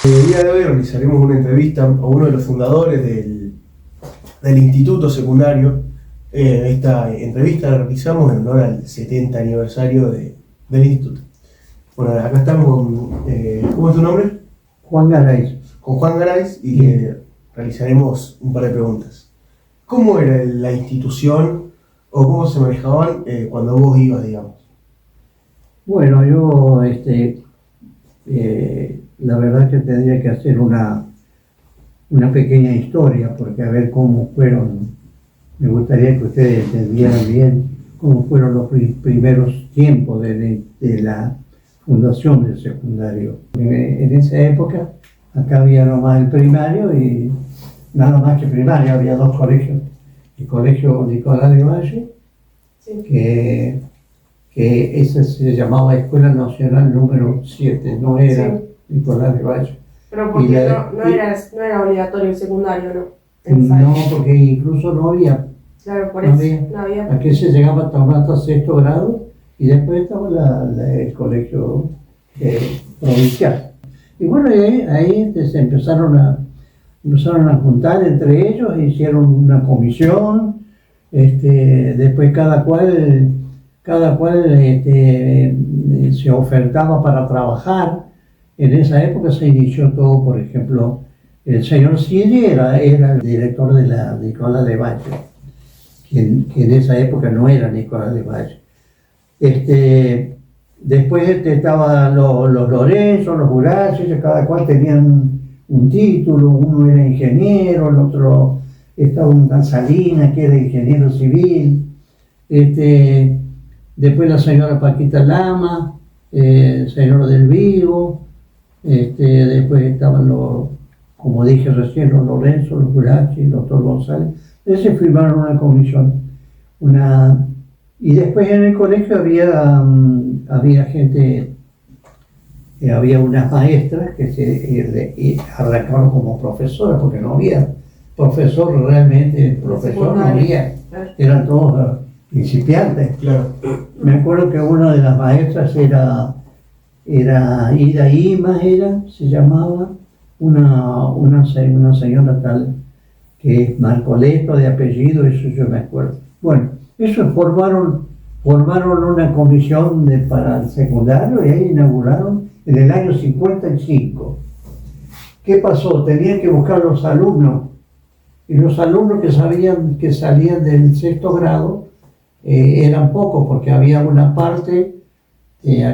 El día de hoy realizaremos una entrevista a uno de los fundadores del Instituto Secundario. Esta entrevista la realizamos en honor al 70 aniversario del Instituto. Bueno, acá estamos con, ¿cómo es tu nombre? Juan Garay. Con Juan Garay y realizaremos un par de preguntas. ¿Cómo era la institución o cómo se manejaban cuando vos ibas, digamos? Bueno, yo la verdad que tendría que hacer una pequeña historia, porque a ver cómo fueron, me gustaría que ustedes entendieran bien cómo fueron los primeros tiempos de la fundación del secundario. En esa época, acá había nomás el primario y nada más que primario, había dos colegios. El colegio Nicolás de Valle, sí, que ese se llamaba Escuela Nacional número 7, no era sí. Nicolás de Valle. Pero porque no era obligatorio el secundario, ¿no? No, porque incluso no había. Claro, por eso no había. Aquí se llegaba hasta sexto grado y después estaba el colegio provincial. Y bueno, ahí se empezaron a juntar entre ellos, hicieron una comisión, después cada cual se ofertaba para trabajar. En esa época se inició todo, por ejemplo, el señor Cidi era el director de la Nicolás de Valle, que en esa época no era Nicolás de Valle. Después estaban los Lorenzo, los Jurachos, cada cual tenían un título, uno era ingeniero, el otro estaba un Salinas, que era ingeniero civil. Después la señora Paquita Lama, el señor Del Vivo, después estaban como dije recién, los Lorenzo, los Gurachi, el doctor González. Entonces firmaron una comisión. Y después en el colegio había gente, había unas maestras que se arrancaron como profesoras, porque no había profesor realmente, profesor no había, eran todos principiantes. Claro. Me acuerdo que una de las maestras era Ida Imas, se llamaba, una señora tal que es Marcoleto de apellido, eso yo me acuerdo. Bueno, eso formaron una comisión para el secundario y ahí inauguraron en el año 55. ¿Qué pasó? Tenían que buscar los alumnos, y los alumnos que salían del sexto grado eran pocos, porque había una parte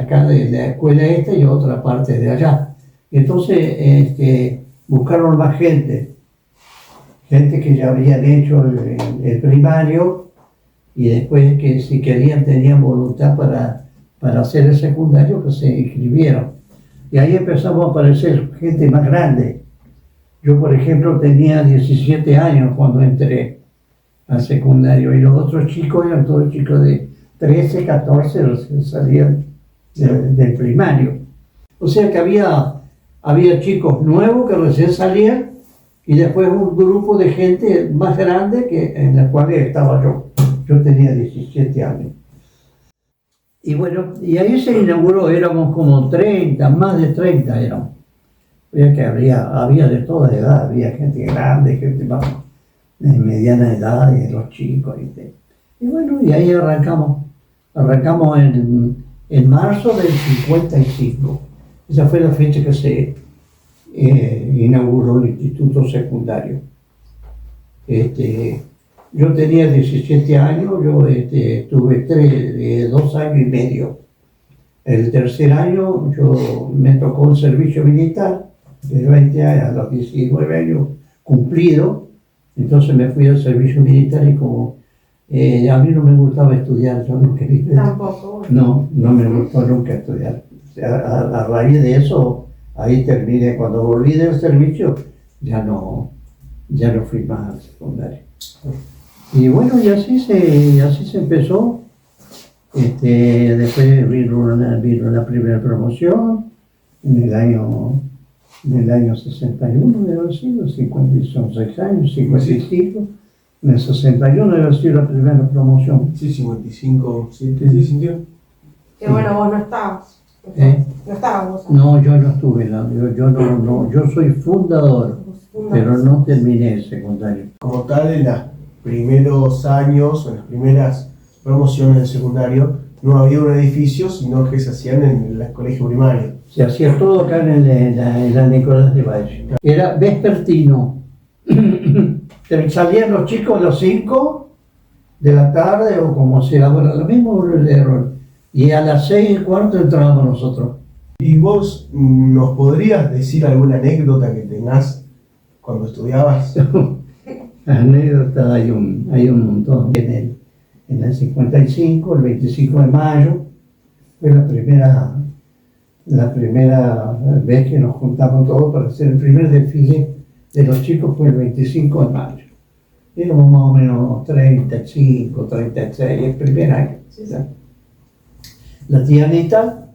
acá de la escuela esta y otra parte de allá. Entonces buscaron más gente que ya habían hecho el primario, y después que si querían, tenían voluntad para hacer el secundario, que se inscribieron. Y ahí empezamos a aparecer gente más grande. Yo, por ejemplo, tenía 17 años cuando entré al secundario, y los otros chicos eran todos chicos de 13, 14, los que salían del primario. O sea que había chicos nuevos que recién salían, y después un grupo de gente más grande en la cual estaba yo. Yo tenía 17 años. Y bueno, y ahí se inauguró, éramos como 30, más de 30 éramos. Veía que había de toda edad, había gente grande, gente más de mediana edad, y los chicos. Y bueno, y ahí arrancamos en marzo del 55. Esa fue la fecha que se inauguró el instituto secundario. Yo tenía 17 años, yo tuve 2 años y medio. El tercer año me tocó el servicio militar, de 20 años a los 19 años cumplido. Entonces me fui al servicio militar, y como a mí no me gustaba estudiar, yo no quería. Tampoco. No me gustó nunca estudiar. A raíz de eso, ahí terminé. Cuando volví del servicio, ya no fui más al secundario. Y bueno, y así se empezó. Después vino la primera promoción en el año 61, debe haber sido, 56 años, 55. En el 61 debe haber sido la primera promoción. Sí, 55, sí, sintió. Que bueno, vos no estabas. No estabas vos. No, yo no estuve, yo soy fundador, pero no terminé el secundario. Como tal, en los primeros años, en las primeras promociones del secundario, no había un edificio, sino que se hacían en el colegio primario. Se hacía todo acá en la Nicolás de Valle. Era vespertino. Salían los chicos a las 5 de la tarde, o como sea ahora, lo mismo error. Y a las 6:15 entrábamos nosotros. ¿Y vos nos podrías decir alguna anécdota que tengas cuando estudiabas? Anécdota hay un montón. En el 55, el 25 de mayo, fue la primera vez que nos juntamos todos para hacer el primer desfile de los chicos, fue el 25 de mayo. Éramos más o menos 35, 36, el primer año. Sí, sí. La tía Anita,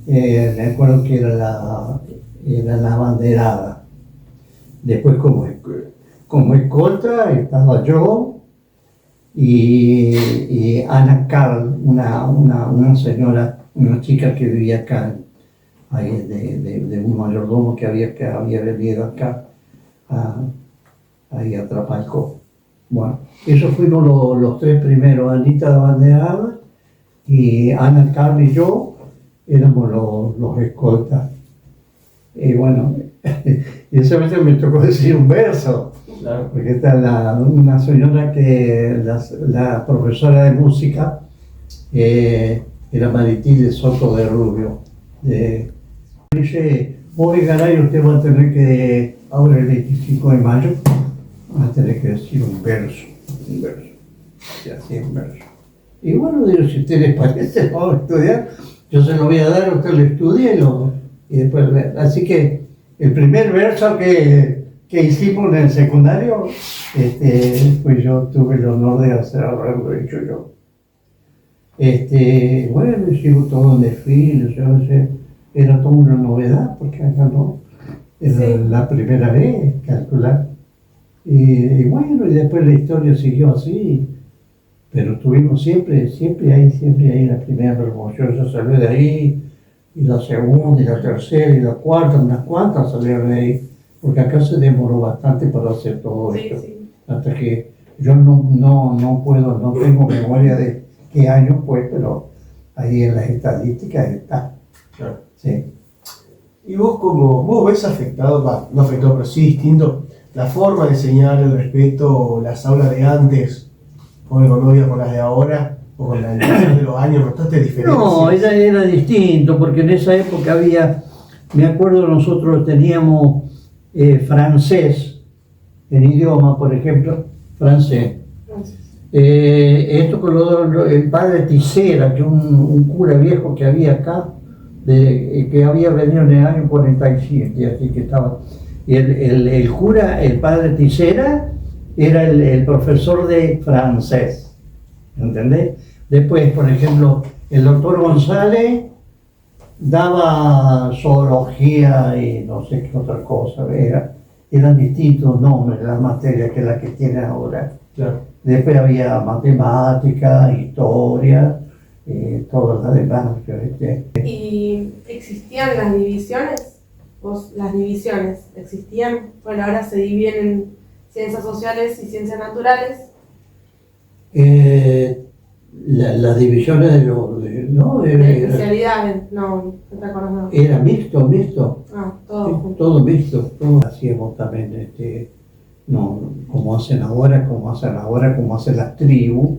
me acuerdo que era la abanderada. Después como escolta estaba yo y Ana Carl, una señora, una chica que vivía acá, ahí de un mayordomo que había venido acá ahí a Trapalcó. Bueno, esos fuimos los tres primeros, Anita la abanderada, y Ana Carl y yo éramos los escoltas. Y bueno, y esa vez me tocó decir un verso, Claro. porque está una señora que la profesora de música era Maritilde Soto de Rubio. Dice, hoy Garay, usted va a tener que, ahora el 25 de mayo, va a tener que decir un verso. Y así un verso. Y bueno, digo, si a usted les parece, vamos a estudiar, yo se lo voy a dar, usted lo estudie y después así que el primer verso que hicimos en el secundario, pues yo tuve el honor de haberlo hecho yo. Bueno, hicimos todo un desfile, era toda una novedad, porque acá no, era Sí. la primera vez calcular. Y bueno, y después la historia siguió así, pero tuvimos siempre ahí la primera promoción. Yo salí de ahí, y la segunda, y la tercera, y la cuarta, unas cuantas salieron de ahí, porque acá se demoró bastante para hacer todo Sí, esto. sí. Hasta que yo no tengo memoria de qué año fue, pero ahí en las estadísticas está. Claro. Sí. ¿Y vos ves afectado, no afectado, pero sí distinto, la forma de enseñar el respeto, las aulas de antes, cuando no había con las de ahora, o con la de los años, notaste diferencias? No, era distinto, porque en esa época me acuerdo, nosotros teníamos francés, en idioma, por ejemplo, francés. Entonces, Esto con el padre Tisera, que un cura viejo que había acá, que había venido en el año 47, así que estaba. Y el cura, el padre Tisera, era el profesor de francés, ¿entendés? Después, por ejemplo, el doctor González daba zoología y no sé qué otra cosa, eran distintos nombres las materias que las que tienen ahora. Claro. Después había matemática, historia, todas las demás. ¿y existían las divisiones? Las divisiones existían. Bueno, ahora se dividen en ciencias sociales y ciencias naturales. Las divisiones de no, De especialidades, no te acuerdas, no. era mixto, Ah, todo junto. todo mixto, todo hacíamos también, no, como hacen ahora, como hacen las tribus,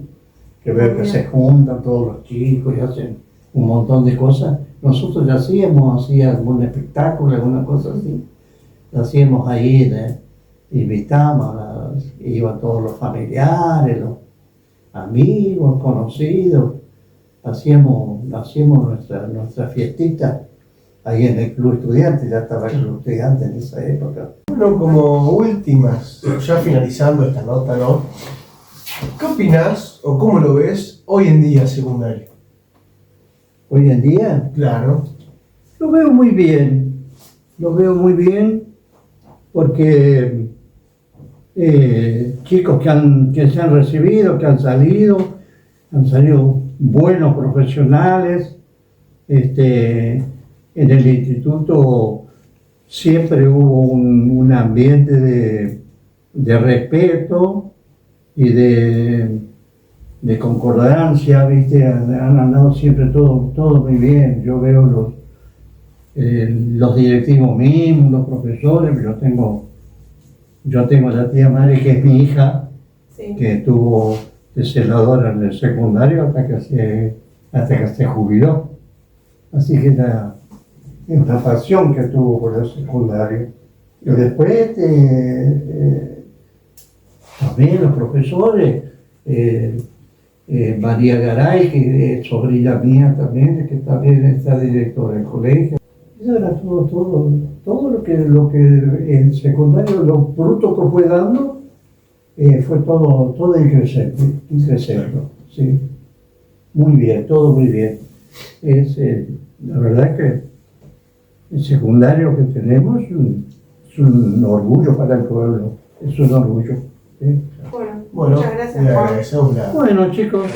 que veo que se juntan todos los chicos y hacen un montón de cosas. Nosotros ya hacíamos algún espectáculo, alguna cosa así, lo hacíamos ahí, invitamos, iban todos los familiares, los amigos, conocidos, hacíamos nuestra fiestita ahí en el club estudiante, ya estaba el club estudiante en esa época. Bueno, como últimas, ya finalizando esta nota, ¿no? ¿Qué opinás o cómo lo ves hoy en día secundario? Hoy en día Claro. lo veo muy bien porque chicos que se han recibido, que han salido buenos profesionales, En el instituto siempre hubo un ambiente de respeto y de concordancia, ¿viste? Han andado siempre todo muy bien. Yo veo los directivos mismos, los profesores. Yo tengo la tía madre que es mi hija, Sí. que estuvo de celadora en el secundario hasta que se jubiló. Así que es una pasión que tuvo por el secundario. Y después también los profesores, María Garay, que es sobrina mía también, que también está directora del colegio. Eso era todo lo que el secundario, lo bruto que fue dando, fue todo increciendo, ¿sí? Muy bien, todo muy bien. La verdad que el secundario que tenemos es un orgullo para el pueblo, es un orgullo. ¿Sí? Bueno, Bueno, muchas gracias, le Juan. agradecemos la... Bueno, chicos.